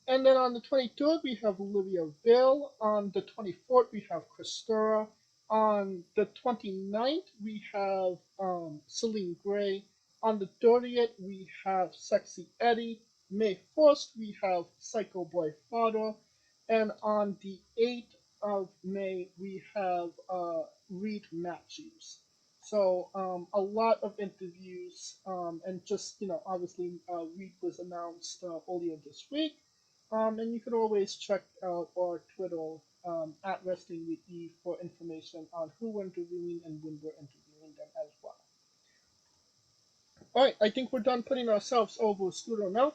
And then on the 23rd, we have Olivia Bill. On the 24th, we have Christora. On the 29th, we have Celine Gray. On the 30th, we have Sexy Eddie. May 1st, we have Psycho Boy Father. And on the 8th of May, we have Reed Matthews. So a lot of interviews, and just obviously Reed was announced earlier this week, and you can always check out our Twitter at Wrestling with E for information on who we're interviewing and when we're interviewing them as well. All right, I think we're done putting ourselves over Scooter now.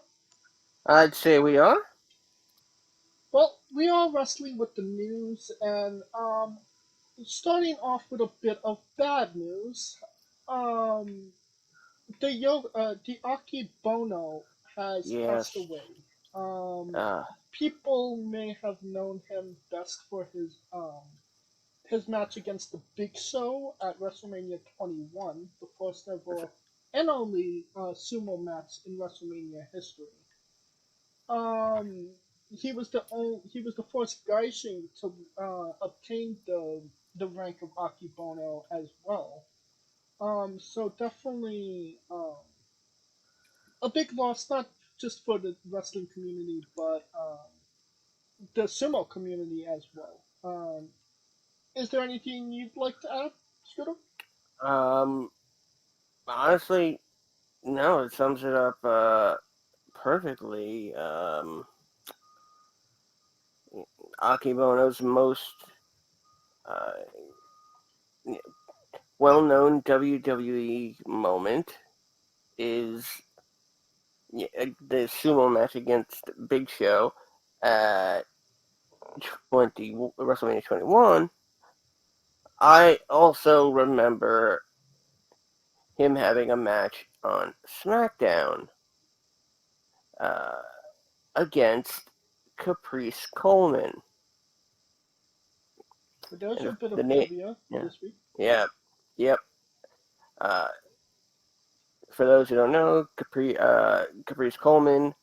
I'd say we are. Well, we are wrestling with the news, and starting off with a bit of bad news. Um, the Aki Bono has passed Yes. away. Um, Uh, People may have known him best for his match against the Big Show at WrestleMania 21, the first ever and only sumo match in WrestleMania history. Um, he was the first Gaijin to obtain the rank of Akibono as well. So definitely a big loss, not just for the wrestling community, but the sumo community as well. Is there anything you'd like to add, Scooter? um, honestly, no, it sums it up perfectly. Akibono's most uh, well-known WWE moment is the sumo match against Big Show at 20 WrestleMania 21. I also remember him having a match on SmackDown uh, against Caprice Coleman. But there's a And bit the of name, trivia for yeah, this week. yeah, yep. Uh, for those who don't know, Caprice Coleman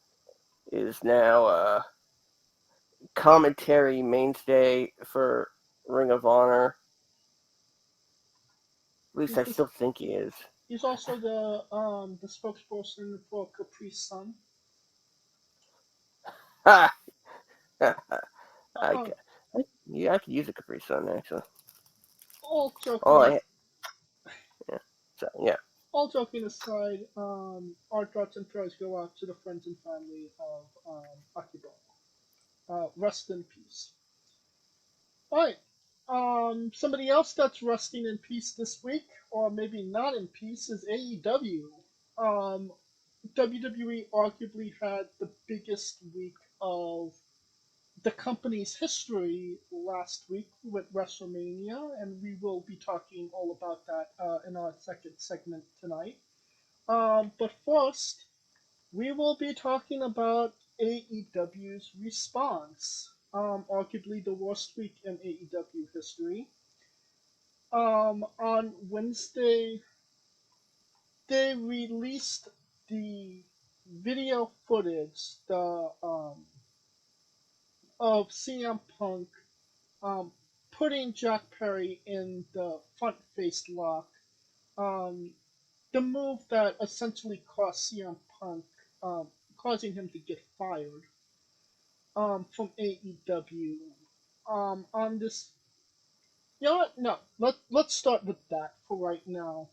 is now a commentary mainstay for Ring of Honor. At least He's I the, still think he is. he's also the spokesperson for Capri Sun. Ha! Uh, I, uh, yeah, I could use a Capri Sun actually. all Oh, joking yeah. So yeah. all joking aside, our thoughts and prayers go out to the friends and family of Akibon. Rest in peace. All right. Somebody else that's resting in peace this week, or maybe not in peace, is AEW. Um, WWE arguably had the biggest week of the company's history last week with WrestleMania, and we will be talking all about that in our second segment tonight. But first, we will be talking about AEW's response, arguably the worst week in AEW history. On Wednesday, they released the video footage of CM Punk um, putting Jack Perry in the front face lock. Um, the move that essentially cost CM Punk, causing him to get fired from AEW. On this, you know what? No, let's start with that for right now.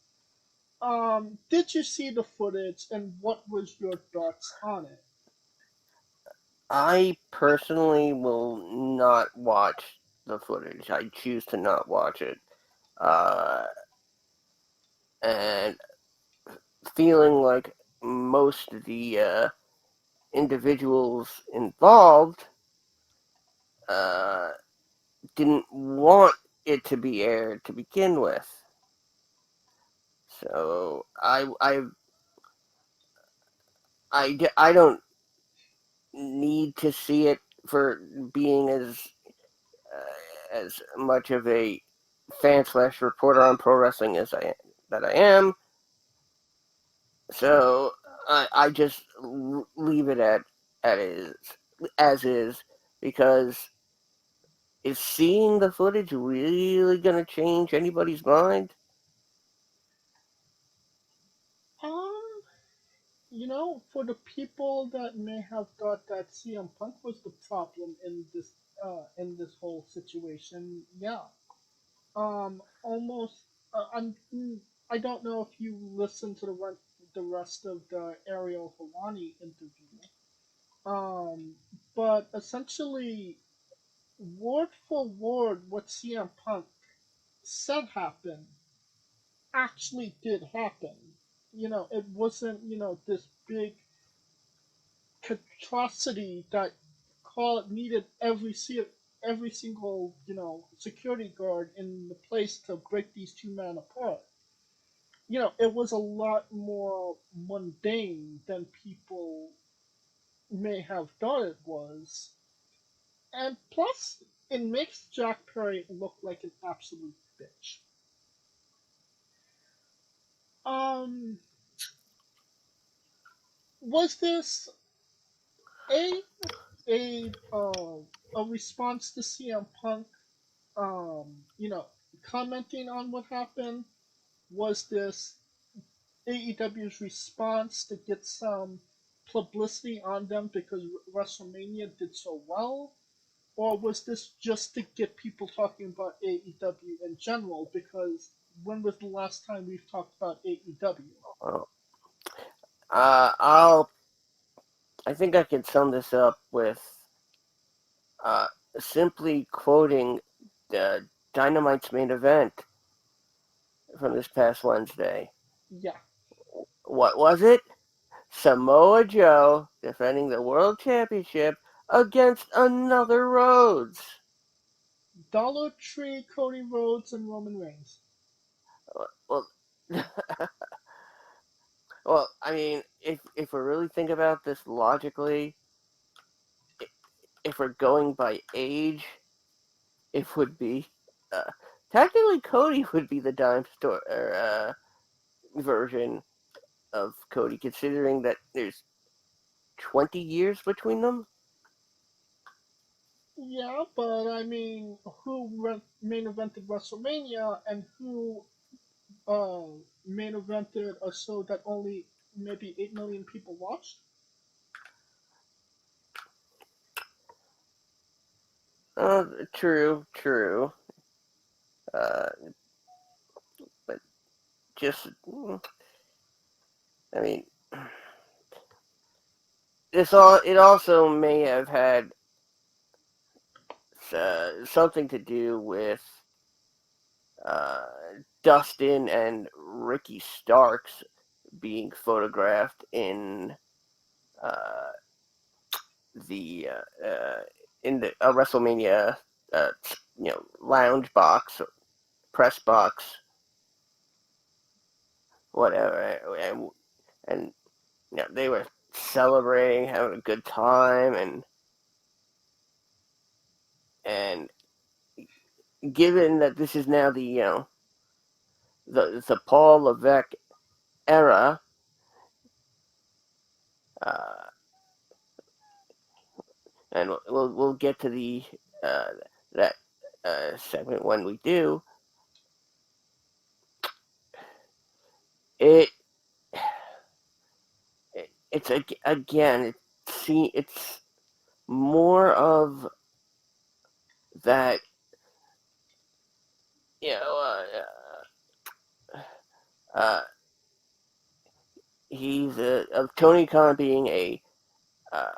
Did you see the footage, and what was your thoughts on it? I personally will not watch the footage. I choose to not watch it. Uh, and feeling like most of the individuals involved uh, didn't want it to be aired to begin with. So I don't need to see it for being as much of a fan slash reporter on pro wrestling as I am. So I just leave it at it is. as is, because is seeing the footage really going to change anybody's mind? Um, for the people that may have thought that CM Punk was the problem in this whole situation, yeah. Almost. I don't know if you listened to the rest of the Ariel Helwani interview. Um, but essentially, word for word, what CM Punk said happened actually did happen. It wasn't, this big atrocity that needed every single, security guard in the place to break these two men apart. It was a lot more mundane than people may have thought it was. And plus, it makes Jack Perry look like an absolute bitch. Um, was this a a response to CM Punk? You know, commenting on what happened. Was this AEW's response to get some publicity on them because WrestleMania did so well? Or was this just to get people talking about AEW in general? Because when was the last time we've talked about AEW? Well, I'll. I think I can sum this up with uh, simply quoting the Dynamite's main event from this past Wednesday. Yeah. What was it? Samoa Joe defending the World Championship against another Rhodes. Dollar Tree, Cody Rhodes, and Roman Reigns. Well, well, I mean, if we really think about this logically, if we're going by age, it would be uh, technically Cody would be the dime store version of Cody, considering that there's 20 years between them. Yeah, but I mean, main evented WrestleMania and who uh, main evented a show that only maybe 8 million people watched? True, true. Uh, but just, I mean, it also may have had something to do with uh, Dustin and Ricky Starks being photographed uh, the in the WrestleMania uh, lounge box, press box, whatever, and they were celebrating, having a good time, and given that this is now the the Paul Levesque era, uh, and we'll get to the uh, that segment when we do. It, it's again it's more of that you know uh, he's of Tony Khan being a uh,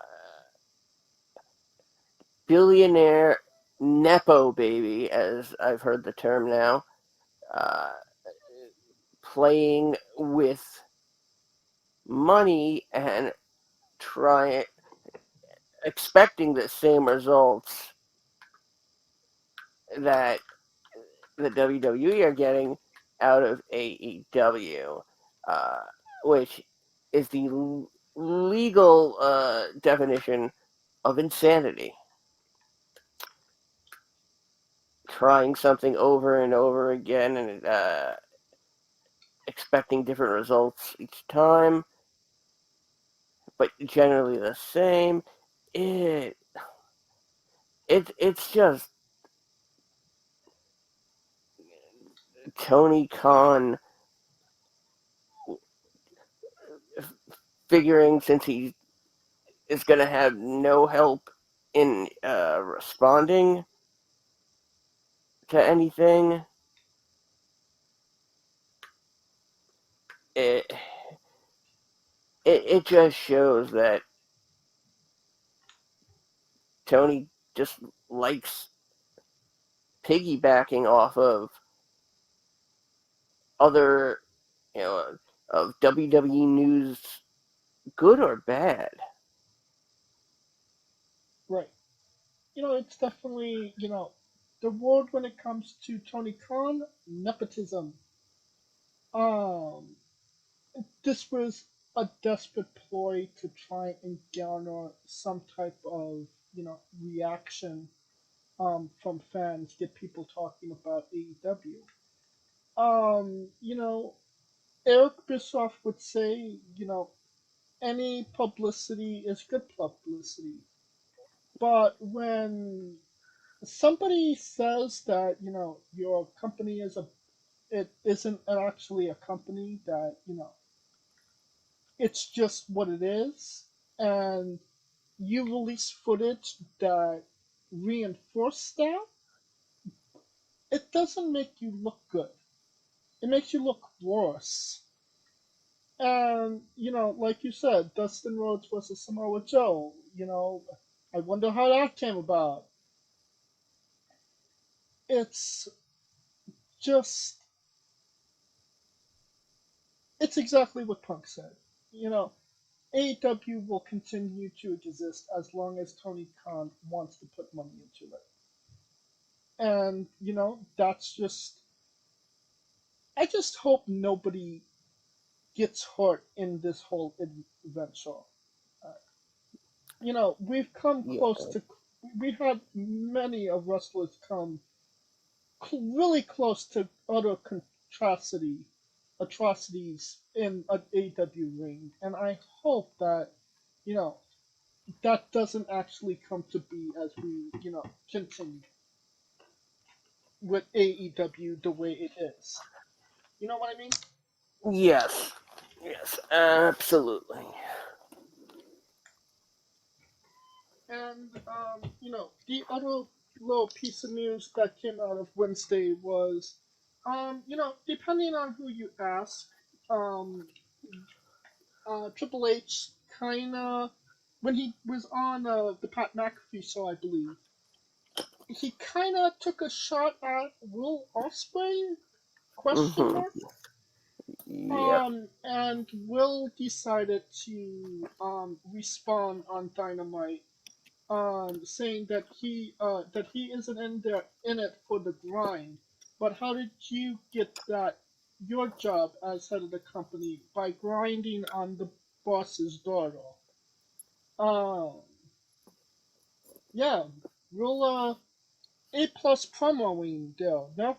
billionaire nepo baby, as I've heard the term now, uh, playing with money and trying expecting the same results that the WWE are getting out of AEW, uh, which is the legal definition of insanity. Trying something over and over again and expecting different results each time, but generally the same. it it's just Tony Khan figuring, since he is going to have no help in responding to anything. It, it just shows that Tony just likes piggybacking off of other, you know, of WWE news, good or bad. Right. It's definitely, the word when it comes to Tony Khan, nepotism. Um, this was a desperate ploy to try and garner some type of, reaction from fans, get people talking about AEW. You know, Eric Bischoff would say, any publicity is good publicity. But when somebody says that, your company it isn't actually a company, that, it's just what it is, and you release footage that reinforce that, it doesn't make you look good. It makes you look worse. And, like you said, Dustin Rhodes versus Samoa Joe, I wonder how that came about. It's just, it's exactly what Punk said. AEW will continue to exist as long as Tony Khan wants to put money into it. And, that's just, I just hope nobody gets hurt in this whole adventure. Uh, we've come Yeah, close to, we had many of wrestlers come really close to utter atrocities in an AEW ring, and I hope that, you know, that doesn't actually come to be as we, continue with AEW the way it is. You know what I mean? yes, yes, absolutely. And the other little piece of news that came out of Wednesday was, depending on who you ask, um, Triple H kind of, when he was on the Pat McAfee show, I believe, he kind of took a shot at Will Ospreay? Question Hmm. mark. Yep. And Will decided to respond on Dynamite, saying that he isn't in it for the grind. But how did you get that your job as head of the company by grinding on the boss's daughter? Um, yeah, real A+ promoing there. No,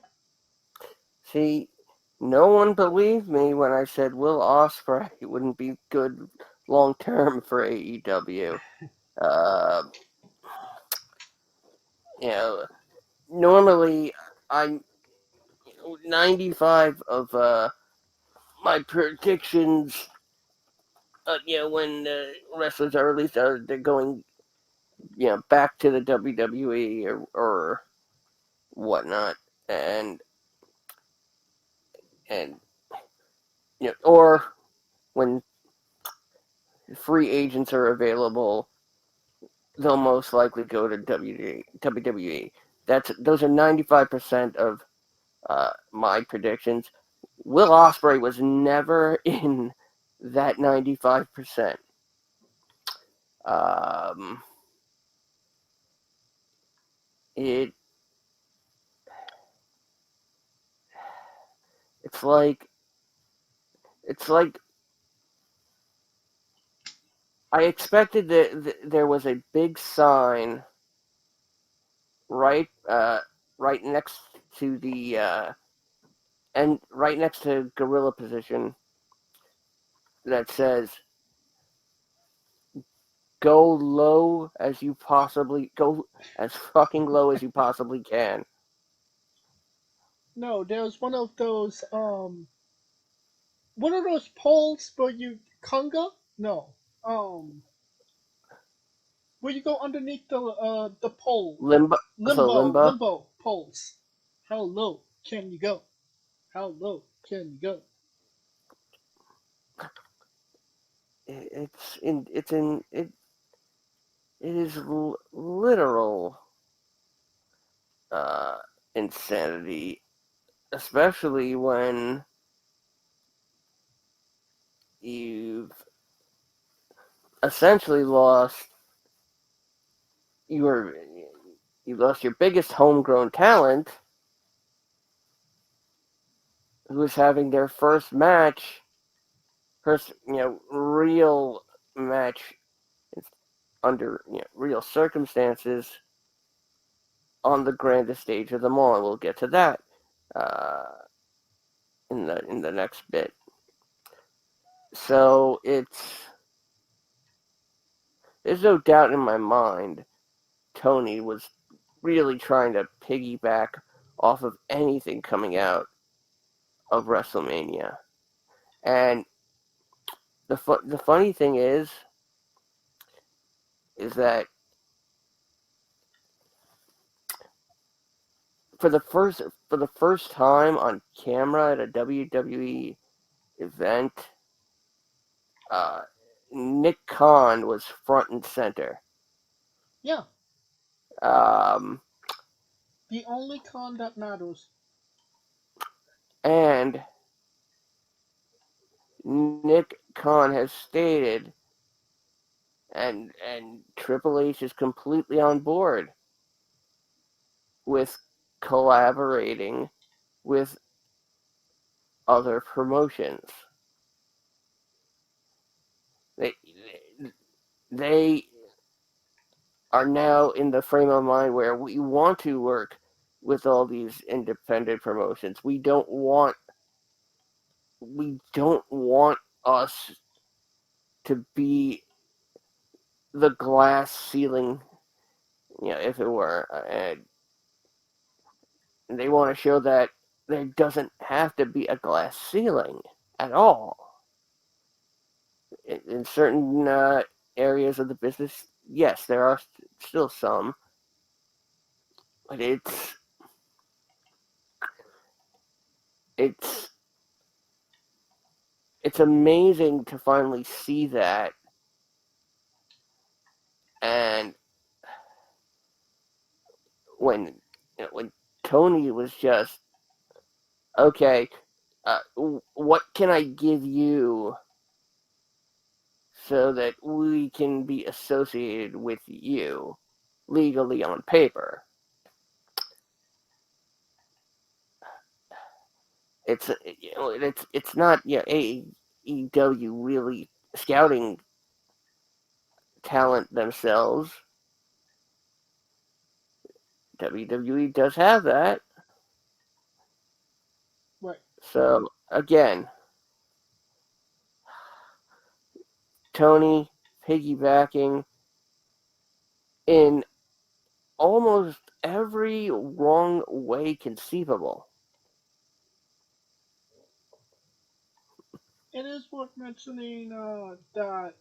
See, no one believed me when I said Will Ospreay wouldn't be good long term for AEW. Uh, you know, normally I'm 95 of my predictions. When wrestlers are released, they're going, back to the WWE or whatnot, and or when free agents are available, they'll most likely go to WWE. Those are 95% of my predictions. Will Ospreay was never in that 95%. Um, it it's like it's like I expected that there was a big sign right right next to the and right next to gorilla position that says go low as you possibly go as fucking low as you possibly can. No, there's one of those poles where you conga? No. Um where you go underneath the pole. Limbo, so limbo. Limbo poles. How low can you go? How low can you go? It is literal uh, insanity, especially when you've essentially your you lost your biggest homegrown talent, who was having their first real match under real circumstances on the grandest stage of them all, and we'll get to that uh, in the next bit. So there's no doubt in my mind Tony was really trying to piggyback off of anything coming out of WrestleMania. And the funny thing is that for the first time on camera at a WWE event, uh, Nick Khan was front and center. Yeah. Um, The only con that matters. and Nick Khan has stated, and Triple H is completely on board with collaborating with other promotions. They they are now in the frame of mind where we want to work with all these independent promotions. We don't want us to be the glass ceiling, if it were, and they want to show that there doesn't have to be a glass ceiling at all. In certain areas of the business, yes, there are still some, but it's it's amazing to finally see that. And when when Tony was just, okay, what can I give you so that we can be associated with you legally on paper? It's not AEW really scouting talent themselves. WWE does have that. Right. So again, Tony piggybacking in almost every wrong way conceivable. It is worth mentioning that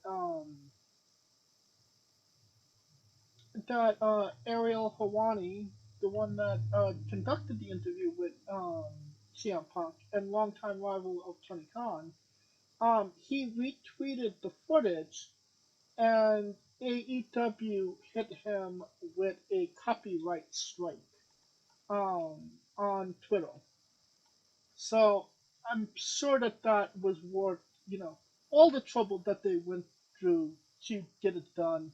Ariel Hawani, the one that conducted the interview with CM Punk and longtime rival of Tony Khan, he retweeted the footage, and AEW hit him with a copyright strike on Twitter. So I'm sure that that was worth, all the trouble that they went through to get it done,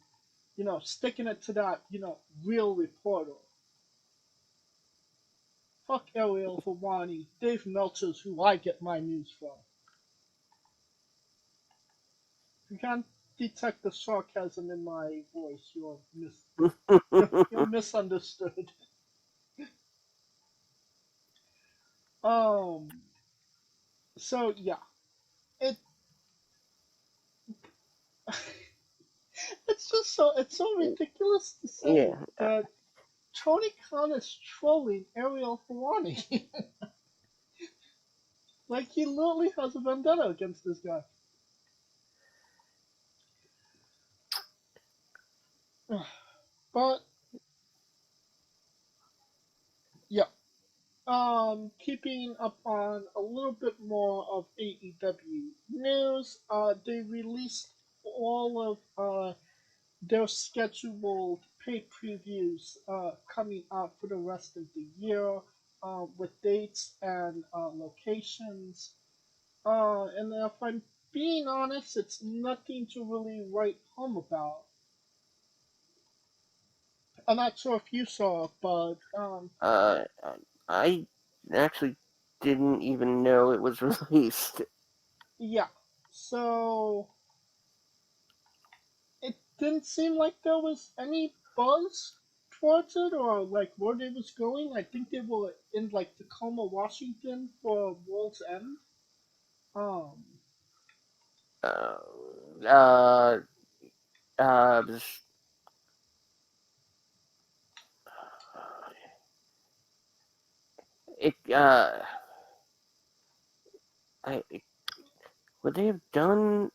sticking it to that, real reporter. Fuck Ariel Hawani, Dave Meltzer's who I get my news from. If you can't detect the sarcasm in my voice, you're misunderstood. Um. So yeah, it it's so ridiculous to say Yeah. that Tony Khan is trolling Ariel Helwani. Like he literally has a vendetta against this guy. But yeah, keeping up on a little bit more of AEW news, they released all of their scheduled pay previews coming out for the rest of the year with dates and locations. And if I'm being honest, it's nothing to really write home about. I'm not sure if you saw it, but Uh, I actually didn't even know it was released. yeah. So it didn't seem like there was any buzz towards it or like where they was going. I think they were in like Tacoma, Washington for World's End. Um, Uh, uh, uh, it, I, would they have done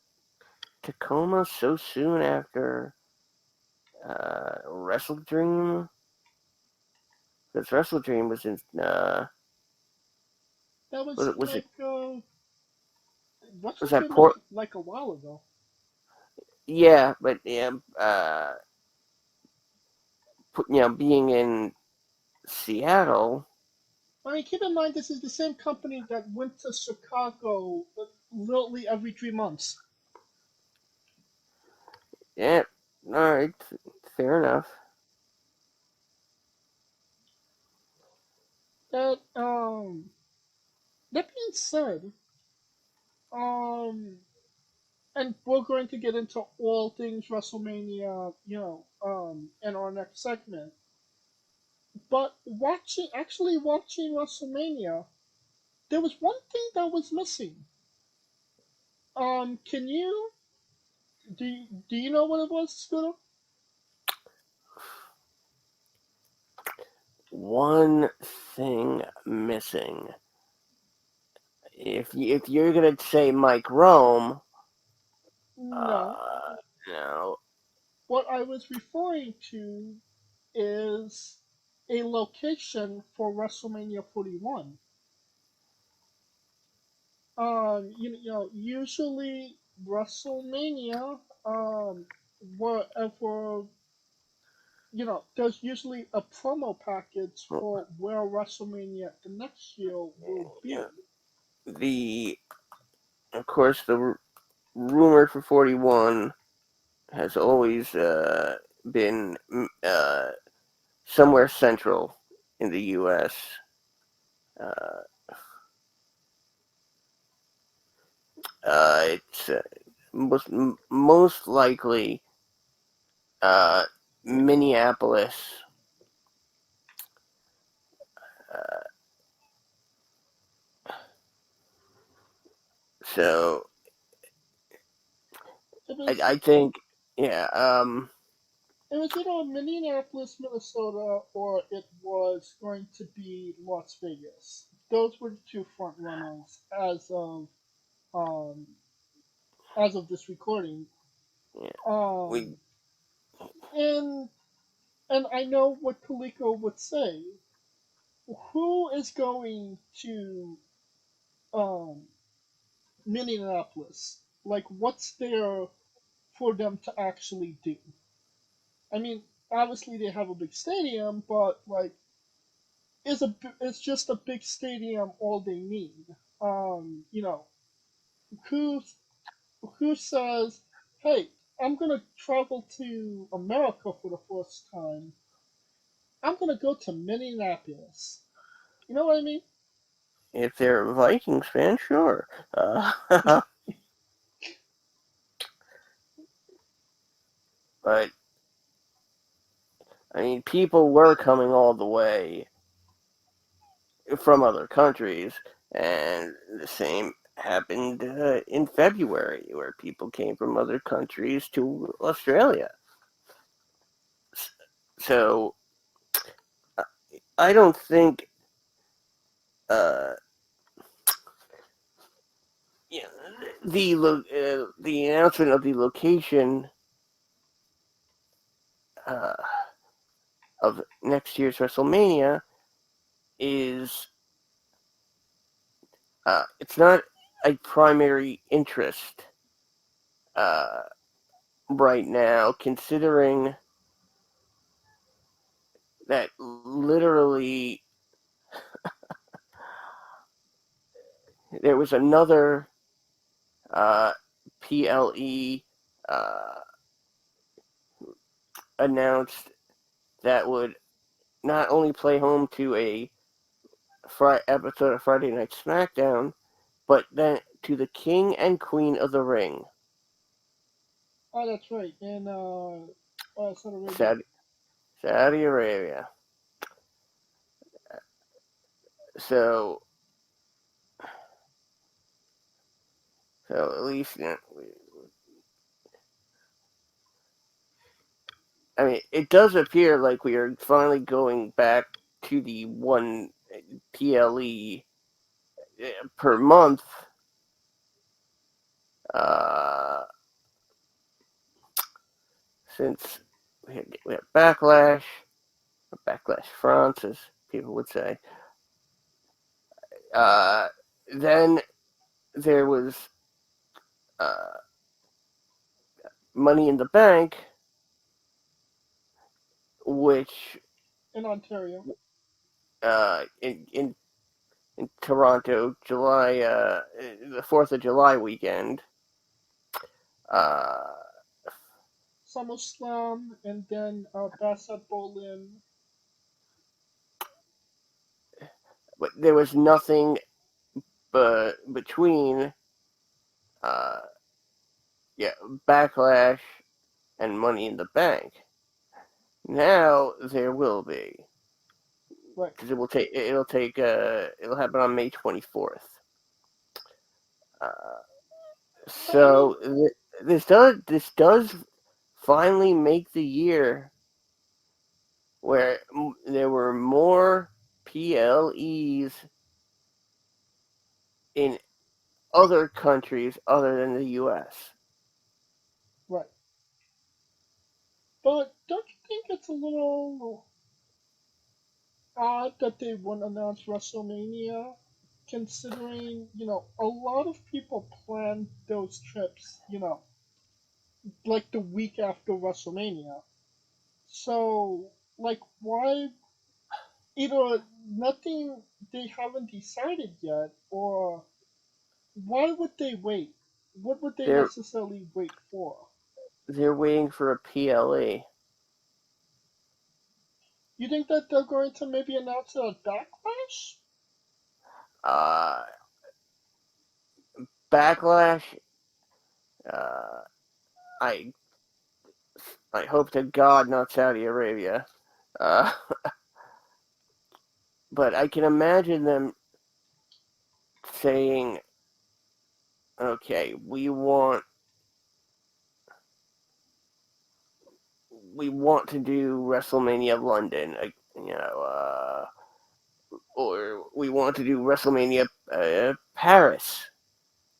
Tacoma so soon after Wrestle Dream? Because Wrestle Dream was in that was was it was it like Wrestle was that Dream was Port? like a while ago. Yeah, but yeah, being in Seattle. I mean, keep in mind this is the same company that went to Chicago literally every 3 months. Yeah, all right, fair enough. That that being said, um, and we're going to get into all things WrestleMania, in our next segment. But actually watching WrestleMania, there was one thing that was missing. Can you do you know what it was, Scooter? One thing missing. If you're gonna say Mike Rome, No. no, What I was referring to is a location for WrestleMania 41. Usually WrestleMania, wherever, there's usually a promo package for where WrestleMania the next year will be. the of course the rumor for 41 has always been somewhere central in the U.S. Uh, it's most likely uh, Minneapolis. Uh, so It I was think, yeah. it was either Minneapolis, Minnesota, or it was going to be Las Vegas. Those were the two front runners um as of this recording. Yeah, we Um and and I know what Kaliko would say. Who is going to um Minneapolis? Like what's there for them to actually do? I mean, obviously they have a big stadium, but like it's just a big stadium all they need. You know, who who says, "Hey, I'm gonna travel to America for the first time. I'm gonna go to Minneapolis." You know what I mean? if they're a Vikings fan, sure. But I mean, people were coming all the way from other countries, and the same happened in February, where people came from other countries to Australia. So I don't think uh, yeah, the announcement of the location uh, of next year's WrestleMania is it's not a primary interest uh, right now, considering that literally there was another uh, PLE uh, announced that would not only play home to a episode of Friday Night SmackDown, but then to the King and Queen of the Ring, Oh, that's right. In Saudi Arabia. Saudi, Saudi Arabia. So, so at least, I mean, it does appear like we are finally going back to the one PLE per month. Uh, since we had Backlash, or Backlash France, as people would say. Uh, then there was uh, Money in the Bank, which In Ontario. in Toronto, July the 4th of July weekend. Uh, SummerSlam, and then Bassett Berlin. but there was nothing between uh, yeah, Backlash and Money in the Bank. Now there will be, Right. because it'll happen on May 24th. Uh, But I mean, so this does finally make the year where there were more PLEs in other countries other than the U.S. right. But don't you think it's a little odd that they wouldn't announce WrestleMania, considering, a lot of people plan those trips, like the week after WrestleMania. So, like, why either nothing they haven't decided yet, or why would they wait? What would they They're necessarily wait for? they're waiting for a PLE. You think that they're going to maybe announce a backlash? Uh, Backlash. Uh, I I hope to God not Saudi Arabia. Uh, but I can imagine them saying, "Okay, we want to do WrestleMania London, or we want to do WrestleMania Paris."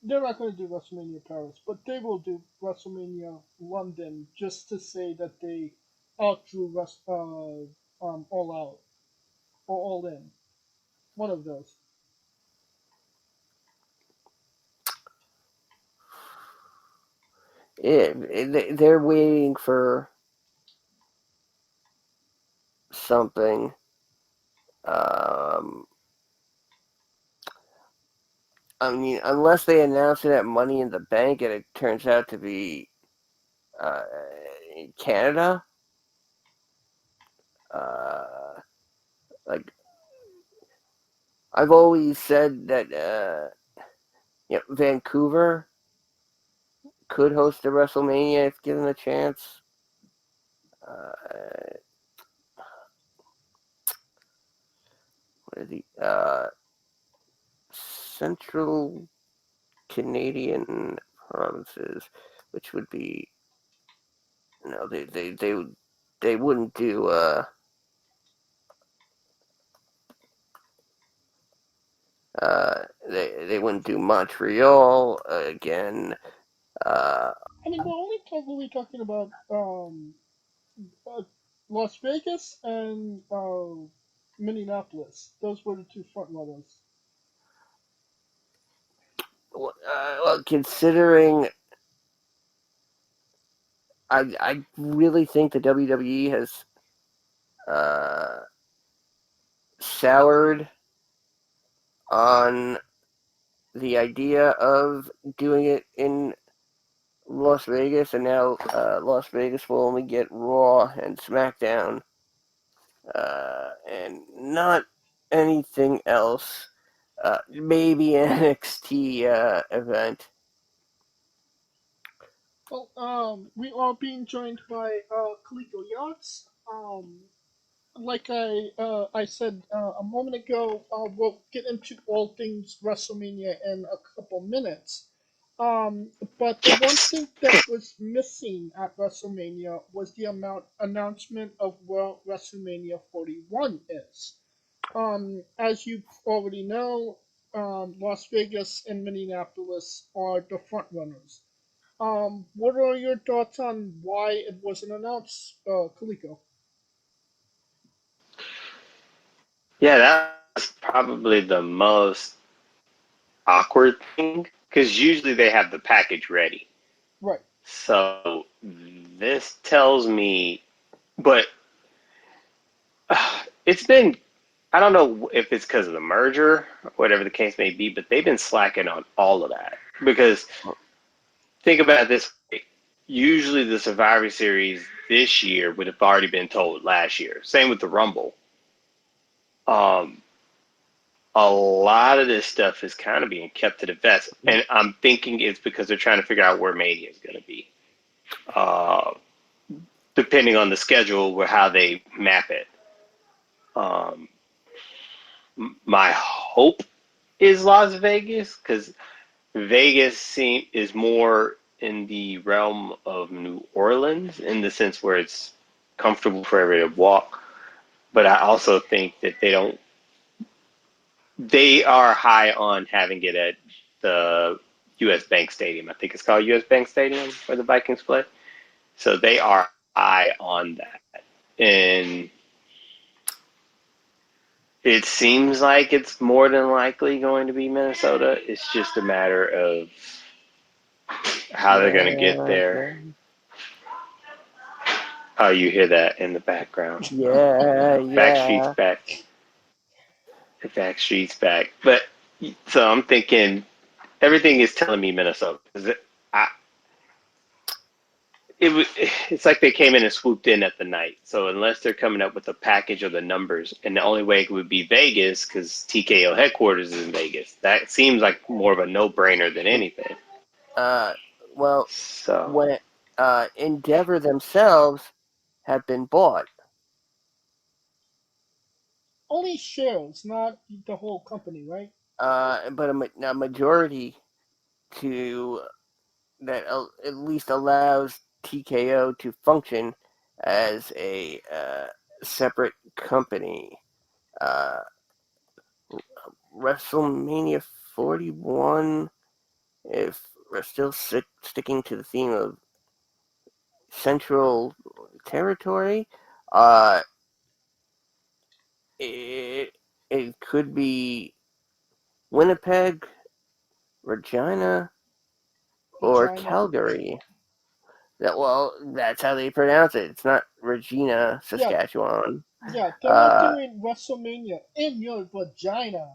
They're not going to do WrestleMania Paris, but they will do WrestleMania London just to say that they outdrew All Out or All In. One of those. Yeah, they're waiting for something. Um, I mean, unless they announce it at Money in the Bank and it turns out to be uh, Canada, uh, like I've always said that Vancouver could host a WrestleMania if given a chance. Uh, what are the Central Canadian provinces, which would be no, they would. they wouldn't do they wouldn't do Montreal again. Uh, I mean, we're only probably talking about uh, Las Vegas and Minneapolis. Those were the two front runners. well, considering I really think the WWE has uh, soured on the idea of doing it in Las Vegas, and now Las Vegas will only get Raw and SmackDown, and not anything else. Maybe an NXT event. Well, we are being joined by Kaliko Yachts. Like I said a moment ago, we'll get into all things WrestleMania in a couple minutes. But the one thing that was missing at WrestleMania was the announcement of where WrestleMania 41 is. As you already know, Las Vegas and Minneapolis are the front runners. What are your thoughts on why it wasn't announced, Kaliko? Yeah, that's probably the most awkward thing because usually they have the package ready. Right. So this tells me, but it's been, I don't know if it's because of the merger, whatever the case may be, but they've been slacking on all of that. Because think about it this way, usually the Survivor Series this year would have already been told last year. Same with the Rumble. Um, a lot of this stuff is kind of being kept to the vest, and I'm thinking it's because they're trying to figure out where Mania is going to be, uh, depending on the schedule or how they map it. Um, my hope is Las Vegas because is more in the realm of New Orleans in the sense where it's comfortable for everybody to walk. But I also think that they are high on having it at the U.S. Bank Stadium. I think it's called U.S. Bank Stadium where the Vikings play. So they are high on that. And it seems like it's more than likely going to be Minnesota. It's just a matter of how they're going to get Yeah, there. Oh, you hear that in the background. yeah, Backstreet's yeah. back. Backstreet's back. But so I'm thinking everything is telling me Minnesota. I, it's like they came in and swooped in at the night. So unless they're coming up with a package of the numbers, and the only way it would be Vegas because TKO headquarters is in Vegas. That seems like more of a no-brainer than anything. Uh, well, So when Endeavor themselves have been bought, Only shares, not the whole company, right? but a majority to that at least allows TKO to function as a separate company. Uh, WrestleMania 41, if we're still sticking to the theme of Central Territory, uh, it, it could be Winnipeg, Regina, or Regina. Calgary. That's how they pronounce it. It's not Regina, Yeah, Saskatchewan. yeah, they were Uh, doing WrestleMania in your vagina.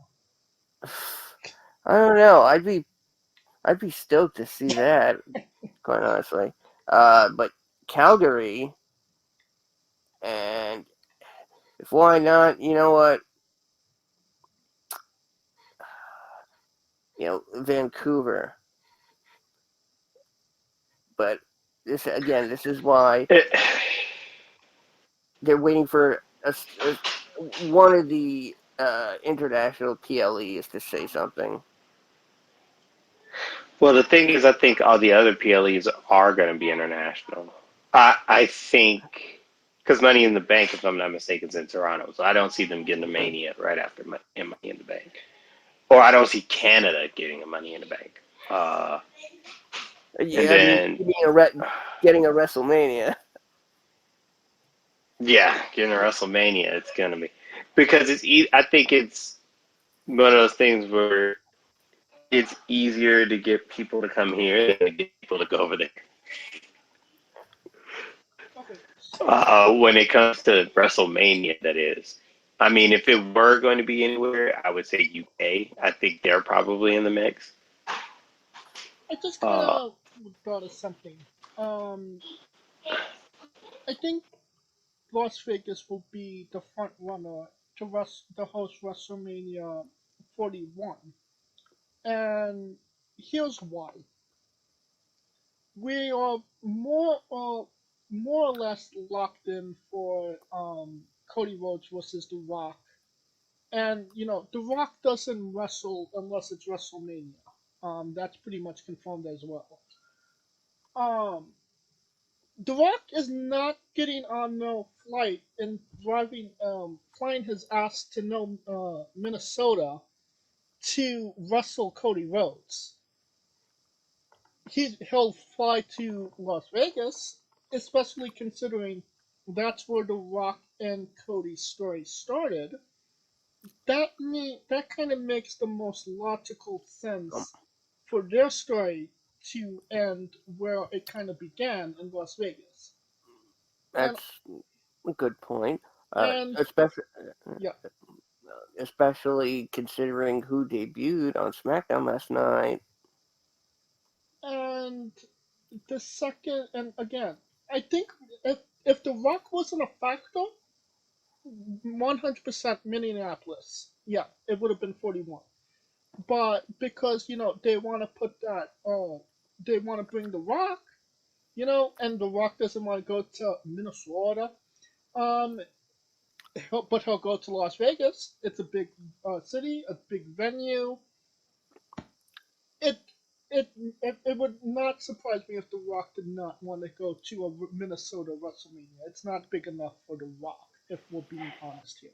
I don't know. I'd be stoked to see that, quite honestly. But Calgary, and if why not, you know what? Vancouver. But this is why it, they're waiting for one of the international PLEs to say something. well, the thing is, I think all the other PLEs are going to be international. I think because Money in the Bank, if I'm not mistaken, is in Toronto. So I don't see them getting a Mania right after Money in the Bank. Or I don't see Canada getting a Money in the Bank. And Yeah, I mean, then, getting a WrestleMania. yeah, getting a WrestleMania, it's going to be. Because I think it's one of those things where it's easier to get people to come here than to get people to go over there. Okay, so When it comes to WrestleMania, that is. I mean, if it were going to be anywhere, I would say UK. I think they're probably in the mix. I just kind Uh, of thought of something. Um, I think Las Vegas will be the front runner to host WrestleMania 41, and here's why: we are more or less locked in for Cody Rhodes versus The Rock, and The Rock doesn't wrestle unless it's WrestleMania. That's pretty much confirmed as well. Um, The Rock is not getting on no flight and flying his ass to Minnesota to wrestle Cody Rhodes. He'll fly to Las Vegas, especially considering that's where The Rock and Cody's story started. That kind of makes the most logical Um, sense for their story to end where it kind of began in Las Vegas. And That's a good point. and Especially, yeah, especially considering who debuted on SmackDown last night. and the second, and again, I think if The Rock wasn't a factor, 100% Minneapolis. Yeah, it would have been 41. But because they want to put that, they want to bring The Rock, and The Rock doesn't want to go to Minnesota. Um, but he'll go to Las Vegas. It's a big city, a big venue. It, it would not surprise me if The Rock did not want to go to a Minnesota WrestleMania. It's not big enough for The Rock, if we're being honest here.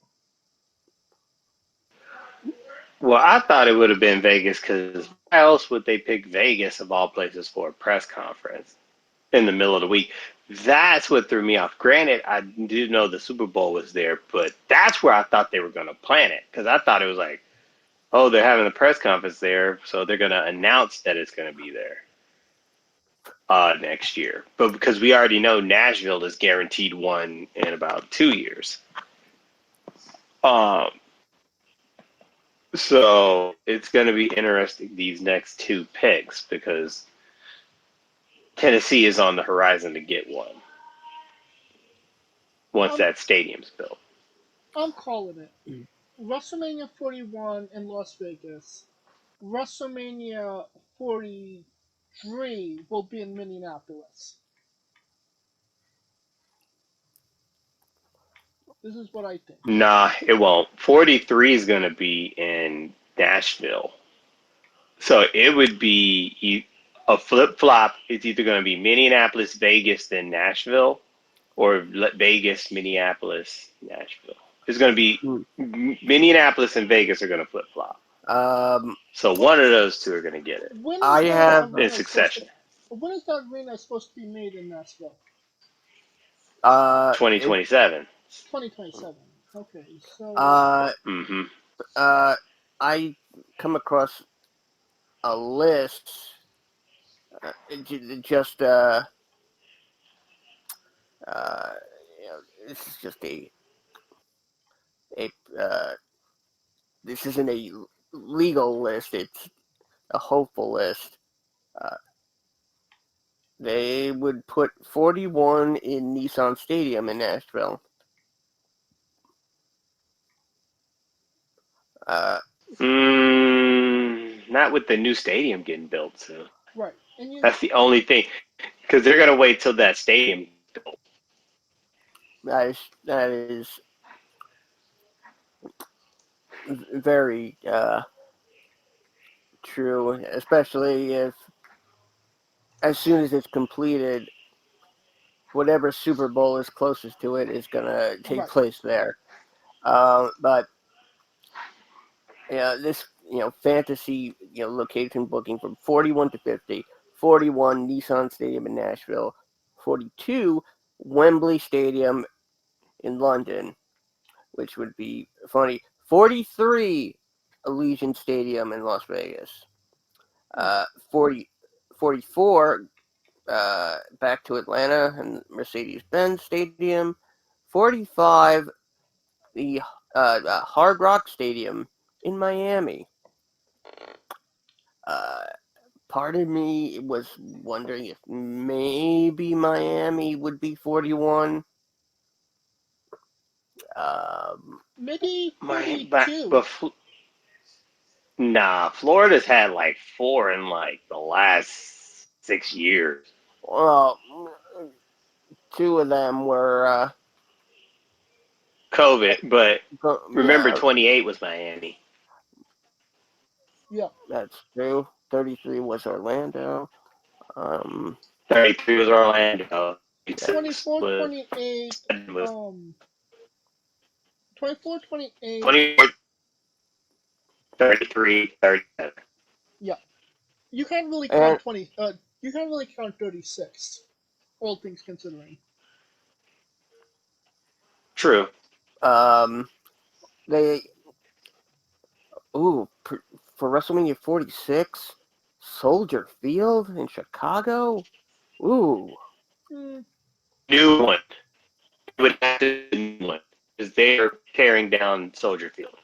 well, I thought it would have been Vegas because why else would they pick Vegas of all places for a press conference in the middle of the week? That's what threw me off. Granted, I did know the Super Bowl was there, but that's where I thought they were going to plan it because I thought it was like, oh, they're having a press conference there, so they're going to announce that it's going to be there next year. But because we already know Nashville is guaranteed one in about 2 years. Um, so it's going to be interesting these next two picks because Tennessee is on the horizon to get one once I'm that stadium's built. I'm calling it. WrestleMania 41 in Las Vegas. WrestleMania 43 will be in Minneapolis. This is what I think. Nah, it won't. 43 is going to be in Nashville. So it would be a flip flop. It's either going to be Minneapolis, Vegas, then Nashville, or Vegas, Minneapolis, Nashville. It's going to be Hmm. Minneapolis and Vegas are going to flip flop. Um, So one of those two are going to get it When I is that have in arena supposed to? succession. When is that arena supposed to be made in Nashville? it 2027. 2027. Okay, so uh Mm-hmm. uh I come across a list. Just uh, this is just a this isn't a legal list. It's a hopeful list. Uh, they would put 41 in Nissan Stadium in Nashville. Uh, Not with the new stadium getting built. So right, and that's the only thing because they're going to wait till that stadium is built. that is very true, especially if as soon as it's completed, whatever Super Bowl is closest to it is going to take Right. place there. But this fantasy location booking from 41 to 50, 41 Nissan Stadium in Nashville, 42 Wembley Stadium in London, which would be funny, 43 Allegiant Stadium in Las Vegas, Right. 40, 44 back to Atlanta and Mercedes-Benz Stadium, 45 the Hard Rock Stadium in Miami. Uh, Part of me was wondering if maybe Miami would be 41. Maybe My back 42. before. Nah, Florida's had like 4 in like the last 6 years. Well, two of them were, COVID, but remember yeah, 28 was Miami. Yeah. that's true. 33 was Orlando. Um, 33 was Orlando. 36 24, was 28, 24, 28. 24, 33, 37. Yeah. You can't really and count 20. You can't really count 36. All things considering. True. um, they ooh for WrestleMania 46, Soldier Field in Chicago. Ooh, Hmm. New one. It would have to be a new one because they're tearing down Soldier Field.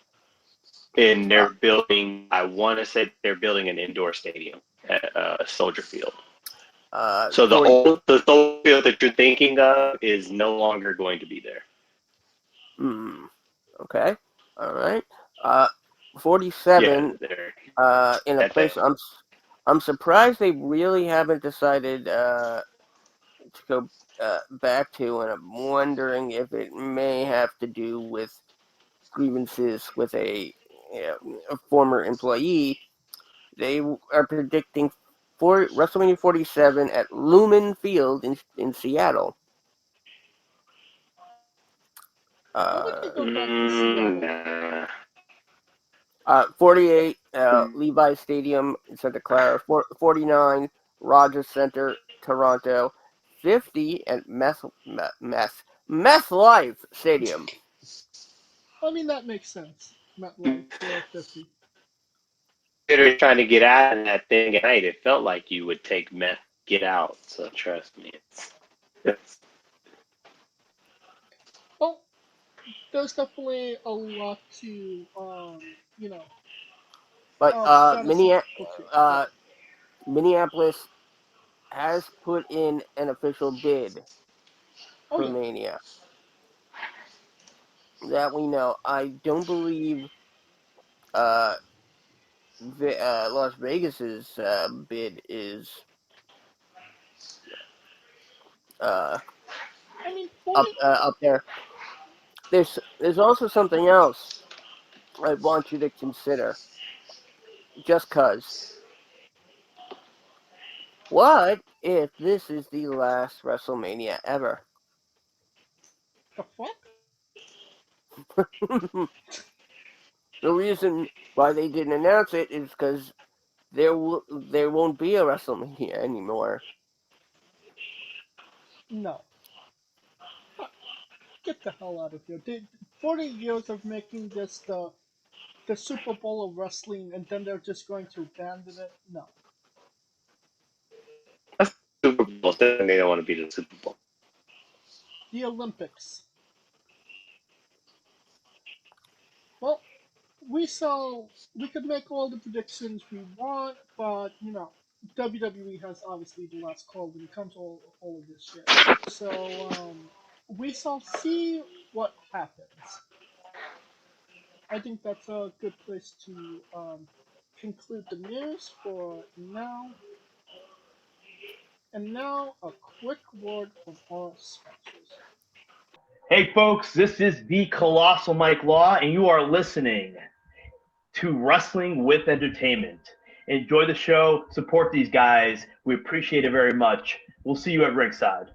And uh, they're building, I want to say they're building an indoor stadium at Soldier Field. So 40. the Soldier Field that you're thinking of is no longer going to be there. Hmm. Okay. All right. Yeah, 47. they're In a at place that. I'm surprised they really haven't decided to go back to, and I'm wondering if it may have to do with grievances with a former employee. They are predicting for WrestleMania 47 at Lumen Field in Seattle. Why would they Uh, go back to Seattle? Nah. 48 Levi Stadium in Santa Clara. 49 Rogers Center, Toronto. 50 at Meth Life Stadium. I mean, that makes sense. MetLife for 50. Considering trying to get out of that thing at night, it felt like you would take meth to get out. So trust me, it's Well, there's definitely a lot to, But fantasy booking. Yeah. Minneapolis has put in an official bid Oh, for yeah. Mania that we know. I don't believe uh, Las Vegas's bid is uh, I mean, 40. up there. There's also something else I want you to consider. Just cause, what if this is the last WrestleMania ever? The fuck? The reason why they didn't announce it is because there won't be a WrestleMania anymore. No. Get the hell out of here. 40 years of making this the Super Bowl of wrestling, and then they're just going to abandon it? No. that's the Super Bowl. They don't want to be the Super Bowl. The Olympics. Well, we could make all the predictions we want, but WWE has obviously the last call when it comes to all of this shit. So we shall see what happens. I think that's a good place to conclude the news for now. And now a quick word from our sponsors. Hey, folks, this is the Colossal Mike Law, and you are listening to Wrestling with Entertainment. Enjoy the show. Support these guys. We appreciate it very much. We'll see you at ringside.